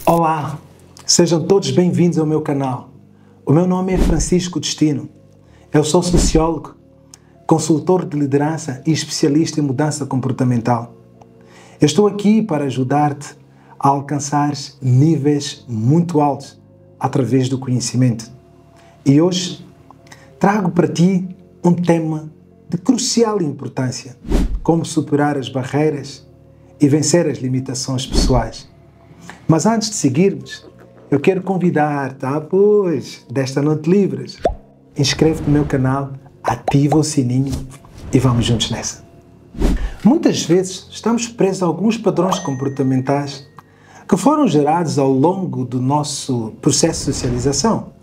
Olá, sejam todos bem-vindos ao meu canal. O meu nome é Francisco Destino. Eu sou sociólogo, consultor de liderança e especialista em mudança comportamental. Eu estou aqui para ajudar-te a alcançar níveis muito altos através do conhecimento. E hoje trago para ti um tema de crucial importância: como superar as barreiras e vencer as limitações pessoais. Mas antes de seguirmos, eu quero convidar-te, pois, desta noite livres, inscreve-te no meu canal, ativa o sininho e vamos juntos nessa. Muitas vezes estamos presos a alguns padrões comportamentais que foram gerados ao longo do nosso processo de socialização.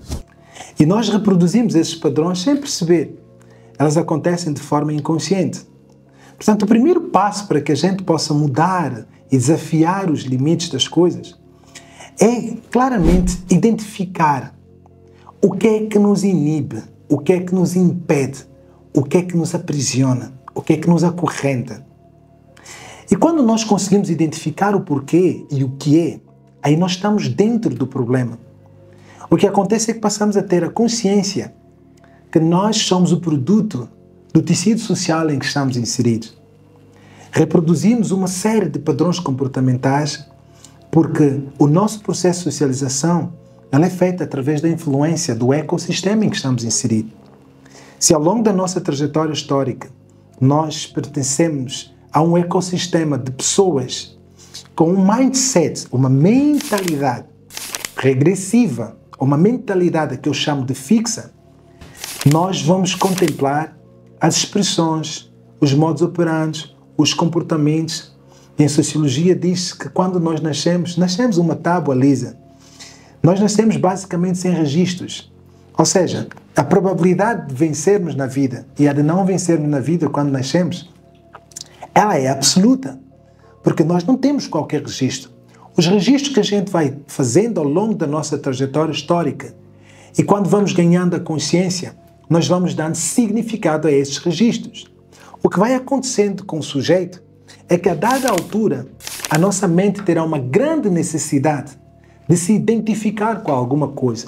E nós reproduzimos esses padrões sem perceber. Elas acontecem de forma inconsciente. Portanto, o primeiro passo para que a gente possa mudar e desafiar os limites das coisas é claramente identificar o que é que nos inibe, o que é que nos impede, o que é que nos aprisiona, o que é que nos acorrenta. E quando nós conseguimos identificar o porquê e o que é, aí nós estamos dentro do problema. O que acontece é que passamos a ter a consciência que nós somos o produto do tecido social em que estamos inseridos. Reproduzimos uma série de padrões comportamentais porque o nosso processo de socialização é feito através da influência do ecossistema em que estamos inseridos. Se ao longo da nossa trajetória histórica nós pertencemos a um ecossistema de pessoas com um mindset, uma mentalidade regressiva, uma mentalidade que eu chamo de fixa, nós vamos contemplar as expressões, os modos operantes, os comportamentos. Em sociologia diz que quando nós nascemos uma tábua lisa. Nós nascemos basicamente sem registros. Ou seja, a probabilidade de vencermos na vida e a de não vencermos na vida quando nascemos, ela é absoluta, porque nós não temos qualquer registro. Os registros que a gente vai fazendo ao longo da nossa trajetória histórica e quando vamos ganhando a consciência, nós vamos dando significado a esses registros. O que vai acontecendo com o sujeito é que a dada altura a nossa mente terá uma grande necessidade de se identificar com alguma coisa.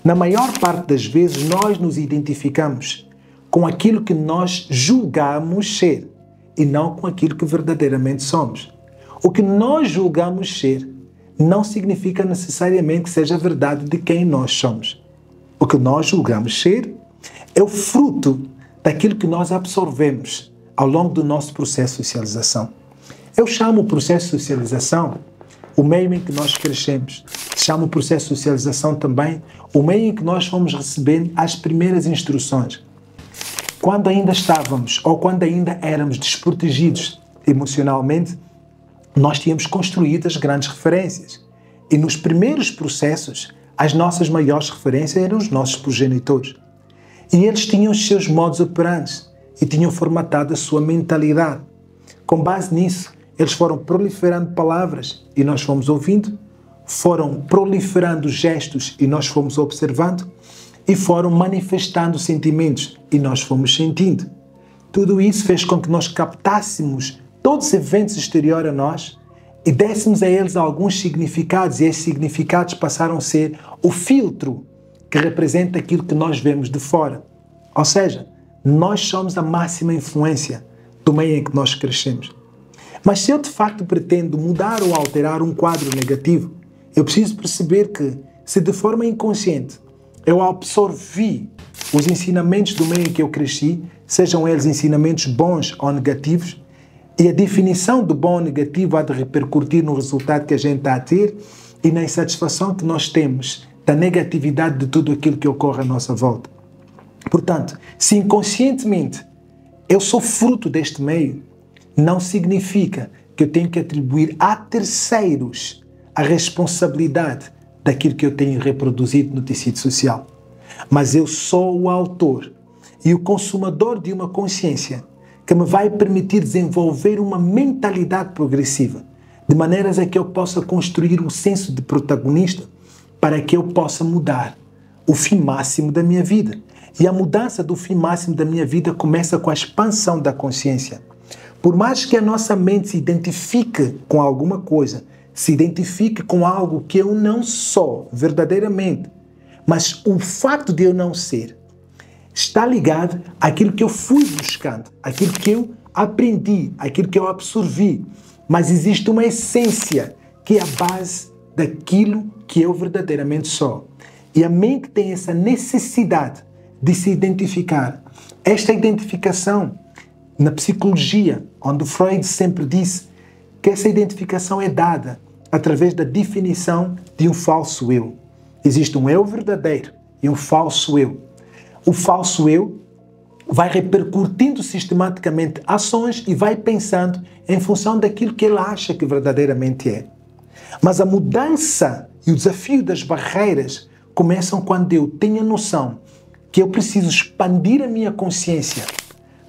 Na maior parte das vezes nós nos identificamos com aquilo que nós julgamos ser e não com aquilo que verdadeiramente somos. O que nós julgamos ser não significa necessariamente que seja a verdade de quem nós somos. O que nós julgamos ser é o fruto daquilo que nós absorvemos ao longo do nosso processo de socialização. Eu chamo o processo de socialização o meio em que nós crescemos. Chamo o processo de socialização também o meio em que nós fomos recebendo as primeiras instruções. Quando ainda estávamos ou quando ainda éramos desprotegidos emocionalmente, nós tínhamos construído as grandes referências. E nos primeiros processos, as nossas maiores referências eram os nossos progenitores. E eles tinham os seus modos operantes e tinham formatado a sua mentalidade. Com base nisso, eles foram proliferando palavras e nós fomos ouvindo, foram proliferando gestos e nós fomos observando, e foram manifestando sentimentos e nós fomos sentindo. Tudo isso fez com que nós captássemos todos os eventos exteriores a nós e dessemos a eles alguns significados, e esses significados passaram a ser o filtro que representa aquilo que nós vemos de fora. Ou seja, nós somos a máxima influência do meio em que nós crescemos. Mas se eu de facto pretendo mudar ou alterar um quadro negativo, eu preciso perceber que, se de forma inconsciente eu absorvi os ensinamentos do meio em que eu cresci, sejam eles ensinamentos bons ou negativos, e a definição do bom ou negativo há de repercutir no resultado que a gente está a ter e na insatisfação que nós temos da negatividade de tudo aquilo que ocorre à nossa volta. Portanto, se inconscientemente eu sou fruto deste meio, não significa que eu tenho que atribuir a terceiros a responsabilidade daquilo que eu tenho reproduzido no tecido social. Mas eu sou o autor e o consumador de uma consciência que me vai permitir desenvolver uma mentalidade progressiva, de maneiras a que eu possa construir um senso de protagonista para que eu possa mudar o fim máximo da minha vida. E a mudança do fim máximo da minha vida começa com a expansão da consciência. Por mais que a nossa mente se identifique com alguma coisa, se identifique com algo que eu não sou verdadeiramente, mas o fato de eu não ser está ligado àquilo que eu fui buscando, àquilo que eu aprendi, àquilo que eu absorvi. Mas existe uma essência que é a base daquilo que eu verdadeiramente sou. E a mente tem essa necessidade de se identificar. Esta identificação, na psicologia, onde Freud sempre disse que essa identificação é dada através da definição de um falso eu. Existe um eu verdadeiro e um falso eu. O falso eu vai repercutindo sistematicamente ações e vai pensando em função daquilo que ele acha que verdadeiramente é. Mas a mudança e o desafio das barreiras começam quando eu tenho a noção que eu preciso expandir a minha consciência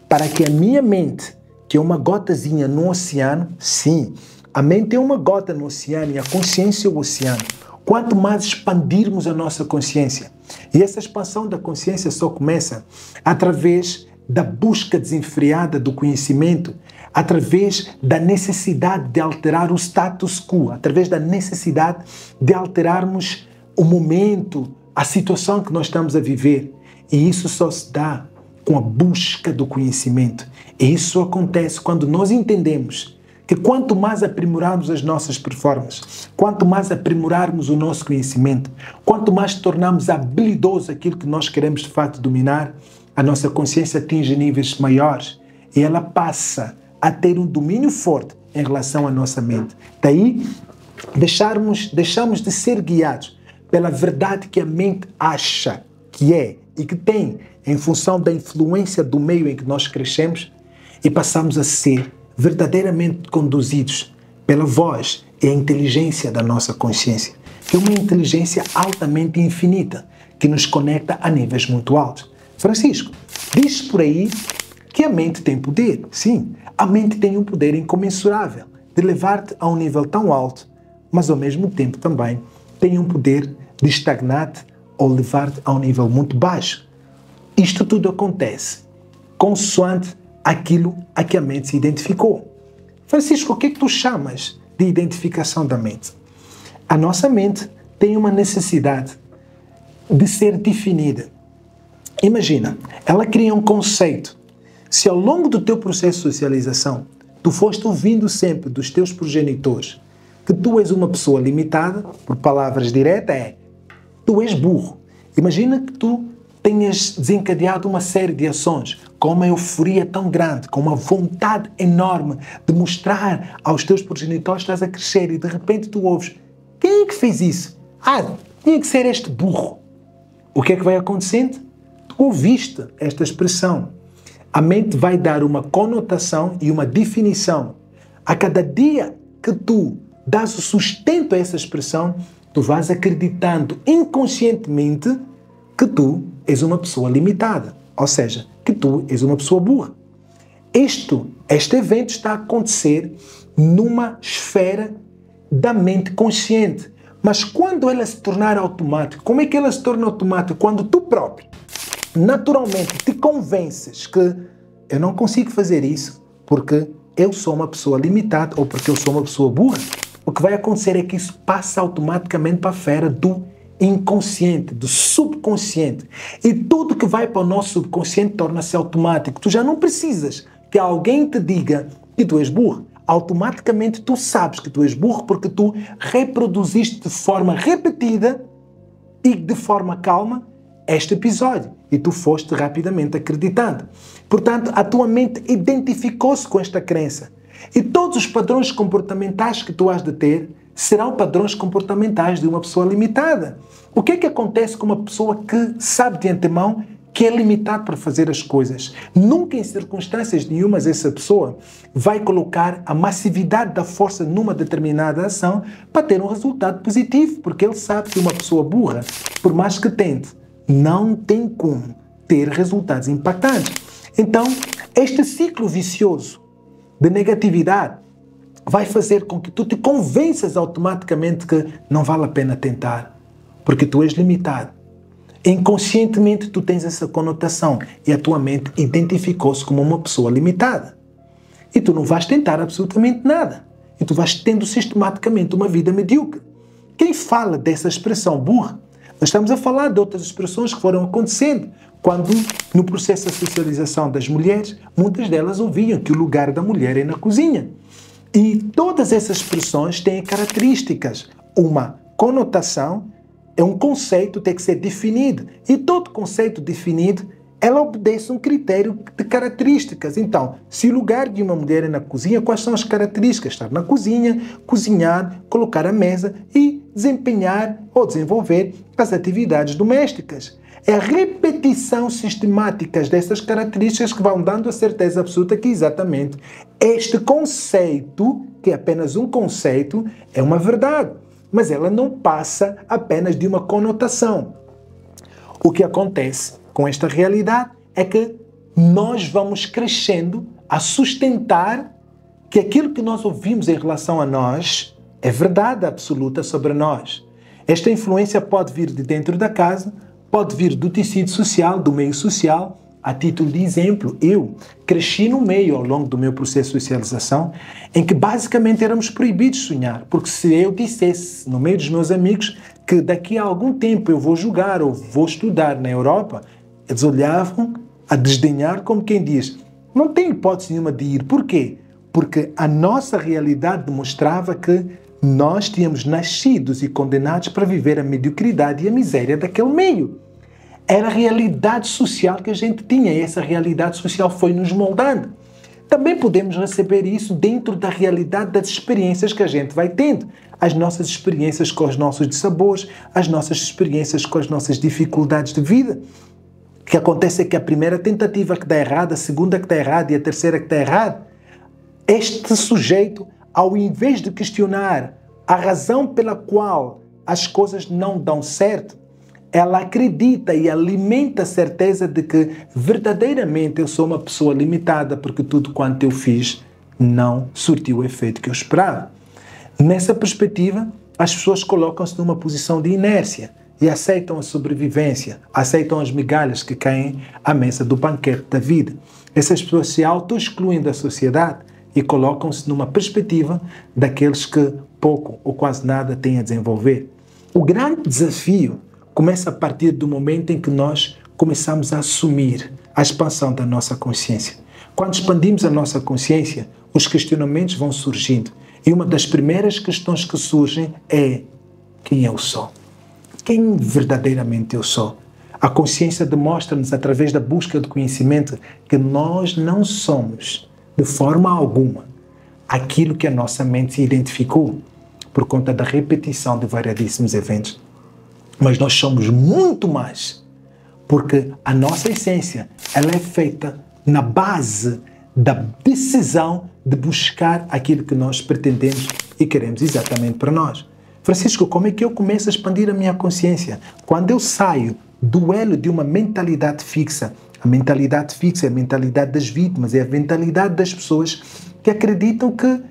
para que a minha mente, que é uma gotazinha no oceano, sim, a mente é uma gota no oceano e a consciência é o oceano. Quanto mais expandirmos a nossa consciência, e essa expansão da consciência só começa através da busca desenfreada do conhecimento, através da necessidade de alterar o status quo, através da necessidade de alterarmos o momento, a situação que nós estamos a viver. E isso só se dá com a busca do conhecimento. E isso acontece quando nós entendemos que quanto mais aprimorarmos as nossas performances, quanto mais aprimorarmos o nosso conhecimento, quanto mais tornarmos habilidoso aquilo que nós queremos de facto dominar, a nossa consciência atinge níveis maiores e ela passa a ter um domínio forte em relação à nossa mente. Daí, deixamos de ser guiados pela verdade que a mente acha que é e que tem em função da influência do meio em que nós crescemos e passamos a ser verdadeiramente conduzidos pela voz e a inteligência da nossa consciência, que é uma inteligência altamente infinita, que nos conecta a níveis muito altos. Francisco, diz por aí que a mente tem poder. Sim, a mente tem um poder incomensurável de levar-te a um nível tão alto, mas ao mesmo tempo também tem um poder de estagnar-te ou levar-te a um nível muito baixo. Isto tudo acontece consoante aquilo a que a mente se identificou. Francisco, o que é que tu chamas de identificação da mente? A nossa mente tem uma necessidade de ser definida. Imagina, ela cria um conceito. Se ao longo do teu processo de socialização, tu foste ouvindo sempre dos teus progenitores que tu és uma pessoa limitada, por palavras diretas, tu és burro. Imagina que tu tenhas desencadeado uma série de ações com uma euforia tão grande, com uma vontade enorme de mostrar aos teus progenitores que estás a crescer e de repente tu ouves: quem é que fez isso? Tinha que ser este burro. O que é que vai acontecendo? Tu ouviste esta expressão. A mente vai dar uma conotação e uma definição. A cada dia que tu dás o sustento a essa expressão, tu vais acreditando inconscientemente que tu és uma pessoa limitada, ou seja, que tu és uma pessoa burra. Este evento está a acontecer numa esfera da mente consciente. Mas quando ela se tornar automática, como é que ela se torna automática? Quando tu próprio, naturalmente, te convences que eu não consigo fazer isso porque eu sou uma pessoa limitada ou porque eu sou uma pessoa burra. O que vai acontecer é que isso passa automaticamente para a esfera do inconsciente, do subconsciente. E tudo que vai para o nosso subconsciente torna-se automático. Tu já não precisas que alguém te diga que tu és burro. Automaticamente tu sabes que tu és burro porque tu reproduziste de forma repetida e de forma calma este episódio. E tu foste rapidamente acreditando. Portanto, a tua mente identificou-se com esta crença. E todos os padrões comportamentais que tu has de ter serão padrões comportamentais de uma pessoa limitada. O que é que acontece com uma pessoa que sabe de antemão que é limitado para fazer as coisas? Nunca em circunstâncias nenhumas essa pessoa vai colocar a massividade da força numa determinada ação para ter um resultado positivo, porque ele sabe que uma pessoa burra, por mais que tente, não tem como ter resultados impactantes. Então, este ciclo vicioso de negatividade vai fazer com que tu te convenças automaticamente que não vale a pena tentar, porque tu és limitado. Inconscientemente tu tens essa conotação e a tua mente identificou-se como uma pessoa limitada. E tu não vais tentar absolutamente nada. e tu vais tendo sistematicamente uma vida medíocre. Quem fala dessa expressão burra, nós estamos a falar de outras expressões que foram acontecendo quando, no processo de socialização das mulheres, muitas delas ouviam que o lugar da mulher é na cozinha. E todas essas expressões têm características. Uma conotação é um conceito que tem que ser definido. E todo conceito definido, ela obedece um critério de características. Então, se o lugar de uma mulher é na cozinha, quais são as características? Estar na cozinha, cozinhar, colocar a mesa e desempenhar ou desenvolver as atividades domésticas. É a repetição sistemática dessas características que vão dando a certeza absoluta que exatamente este conceito, que é apenas um conceito, é uma verdade. Mas ela não passa apenas de uma conotação. O que acontece com esta realidade é que nós vamos crescendo a sustentar que aquilo que nós ouvimos em relação a nós é verdade absoluta sobre nós. Esta influência pode vir de dentro da casa, pode vir do tecido social, do meio social. A título de exemplo, eu cresci no meio ao longo do meu processo de socialização em que basicamente éramos proibidos de sonhar, porque se eu dissesse no meio dos meus amigos que daqui a algum tempo eu vou jogar ou vou estudar na Europa, eles olhavam a desdenhar como quem diz, não tem hipótese nenhuma de ir. Por quê? Porque a nossa realidade demonstrava que nós tínhamos nascidos e condenados para viver a mediocridade e a miséria daquele meio. Era a realidade social que a gente tinha e essa realidade social foi nos moldando. Também podemos receber isso dentro da realidade das experiências que a gente vai tendo. As nossas experiências com os nossos dissabores, as nossas experiências com as nossas dificuldades de vida. O que acontece é que a primeira tentativa que dá errado, a segunda que dá errado e a terceira que dá errado, este sujeito, ao invés de questionar a razão pela qual as coisas não dão certo, ela acredita e alimenta a certeza de que verdadeiramente eu sou uma pessoa limitada porque tudo quanto eu fiz não surtiu o efeito que eu esperava. Nessa perspectiva, as pessoas colocam-se numa posição de inércia e aceitam a sobrevivência, aceitam as migalhas que caem à mesa do banquete da vida. Essas pessoas se auto-excluem da sociedade e colocam-se numa perspectiva daqueles que pouco ou quase nada têm a desenvolver. O grande desafio começa a partir do momento em que nós começamos a assumir a expansão da nossa consciência. Quando expandimos a nossa consciência, os questionamentos vão surgindo. E uma das primeiras questões que surgem é: quem eu sou? Quem verdadeiramente eu sou? A consciência demonstra-nos, através da busca de conhecimento, que nós não somos, de forma alguma, aquilo que a nossa mente se identificou por conta da repetição de variadíssimos eventos. Mas nós somos muito mais, porque a nossa essência ela é feita na base da decisão de buscar aquilo que nós pretendemos e queremos exatamente para nós. Francisco, como é que eu começo a expandir a minha consciência? Quando eu saio do elo de uma mentalidade fixa. A mentalidade fixa é a mentalidade das vítimas, é a mentalidade das pessoas que acreditam que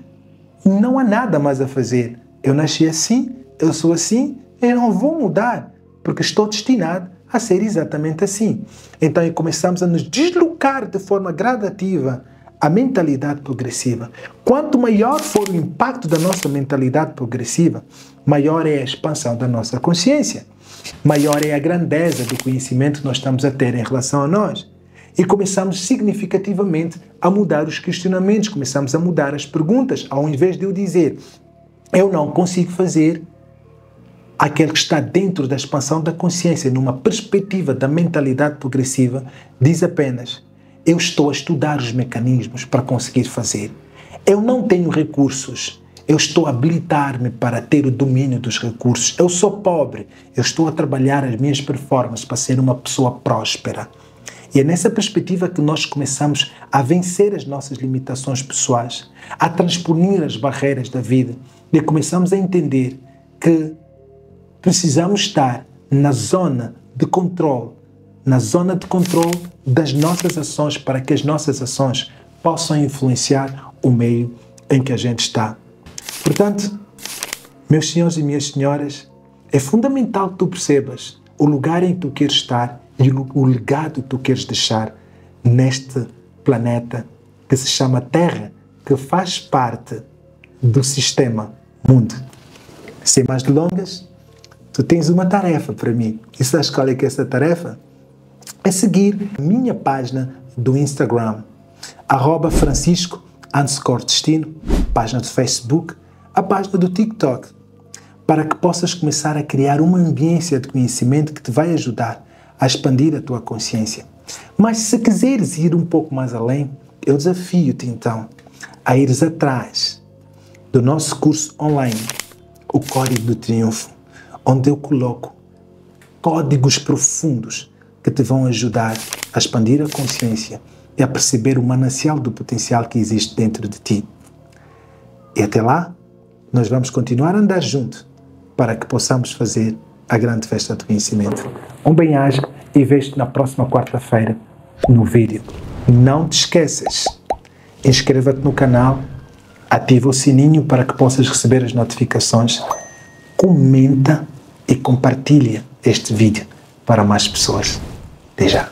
não há nada mais a fazer. Eu nasci assim, eu sou assim, eu não vou mudar, porque estou destinado a ser exatamente assim. Então, começamos a nos deslocar de forma gradativa à mentalidade progressiva. Quanto maior for o impacto da nossa mentalidade progressiva, maior é a expansão da nossa consciência, maior é a grandeza do conhecimento que nós estamos a ter em relação a nós. E começamos significativamente a mudar os questionamentos, começamos a mudar as perguntas, ao invés de eu dizer, eu não consigo fazer, aquele que está dentro da expansão da consciência, numa perspectiva da mentalidade progressiva, diz apenas, eu estou a estudar os mecanismos para conseguir fazer. Eu não tenho recursos, eu estou a habilitar-me para ter o domínio dos recursos. Eu sou pobre, eu estou a trabalhar as minhas performances para ser uma pessoa próspera. E é nessa perspectiva que nós começamos a vencer as nossas limitações pessoais, a transponer as barreiras da vida e começamos a entender que precisamos estar na zona de controle, das nossas ações para que as nossas ações possam influenciar o meio em que a gente está. Portanto, meus senhores e minhas senhoras, é fundamental que tu percebas o lugar em que tu queres estar e o legado que tu queres deixar neste planeta que se chama Terra, que faz parte do sistema mundo. Sem mais delongas, tu tens uma tarefa para mim. E sabes qual é que é essa tarefa? É seguir a minha página do Instagram, @Francisco_Destino, página do Facebook, a página do TikTok, para que possas começar a criar uma ambiência de conhecimento que te vai ajudar a expandir a tua consciência. Mas se quiseres ir um pouco mais além, eu desafio-te então a ires atrás do nosso curso online, o Código do Triunfo, onde eu coloco códigos profundos que te vão ajudar a expandir a consciência e a perceber o manancial do potencial que existe dentro de ti. E até lá, nós vamos continuar a andar juntos para que possamos fazer a grande festa do conhecimento. Um bem-aja e vejo-te na próxima quarta-feira no vídeo. Não te esqueças, inscreva-te no canal, ativa o sininho para que possas receber as notificações, comenta e compartilha este vídeo para mais pessoas. Até já.